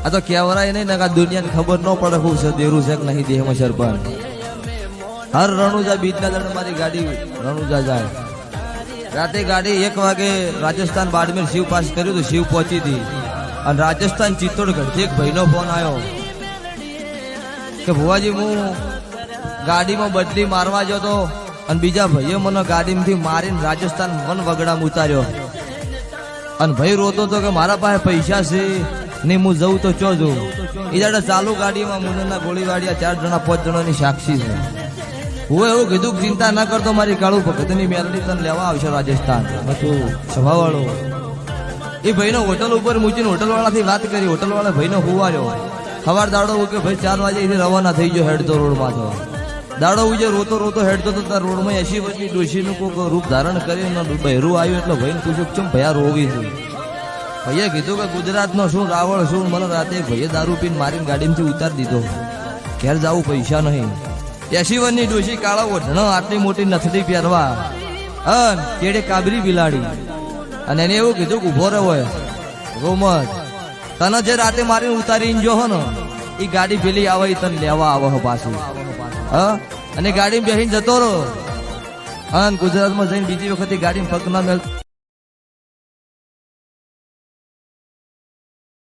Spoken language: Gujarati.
આ તો કહેવરાય નહીં ને આ દુનિયાને ખબર ન પડે હું છે દેરું છે કે નહીં દેહમાં સરપંચ. હર રણુજા બીજના દંડ મારી ગાડી રણુજા જાય. રાતે ગાડી 1 વાગે રાજસ્થાન બાડમેર શિવ પાસ કર્યું તો શિવ પહોંચી હતી. અને રાજસ્થાન ચિત્તોડગઢ એક ભાઈનો ફોન આવ્યો કે ભુવાજી હું ગાડીમાં બદલી મારવા ગયો તો અને બીજા ભાઈએ મને ગાડીમાંથી મારીને રાજસ્થાન મન વગડામાં ઉતાર્યો. અને ભાઈ રોતો તો કે મારા પાસે પૈસા છે નહીં હું જઉં તો ચો જઉં. એ જાડે ચાલુ ગાડીમાં મુનના ગોળીવાડિયા 4 જણા 5 જણાની સાક્ષી છે. હું એવું કીધું ચિંતા ના કરતો મારી કાળુ ભગતની મેલડી તને લેવા આવશે રાજસ્થાન. તું સભાવાળો એ ભાઈનો હોટલ ઉપર મૂકીને હોટલ વાળાથી વાત કરી. હોટલ વાળા ભાઈનો હુવાર્યો. સવાર દાડો કે ભાઈ 4 વાગે એથી રવાના થઈ ગયો હેડતો રોડમાં. તો દાડો ઉજે રોતો રોતો હેડતો તો તાર રોડમાં 80 વર્ષની ડોશીનું કોઈ રૂપ ધારણ કરીને બહેરું આવ્યું એટલે ભાઈને પૂછ્યું ચમ ભયા રોવી છે. ભાઈએ કીધું કે ગુજરાતનો શું રાવણ શું મને રાતે ભાઈએ દારૂ પીને મારીને ગાડીમાંથી ઉતારી દીધો. ઘેર જવું પૈસા નહીં. 80 વર્ષની ડોશી કાળો ઓઢણો આટલી મોટી નથડી પહેરવા અને કેડે કાબરી બિલાડી. અને એને એવું કીધું કે ઉભો રહ્યો રોમત તને જે રાતે મારીને ઉતારીને જો હો ને એ ગાડી પેલી આવે તને લેવા આવે પાછું. હા અને ગાડીમાં બેસીને જતો રહો. અને ગુજરાતમાં જઈને બીજી વખત ગાડીમાં પગ ના મેળ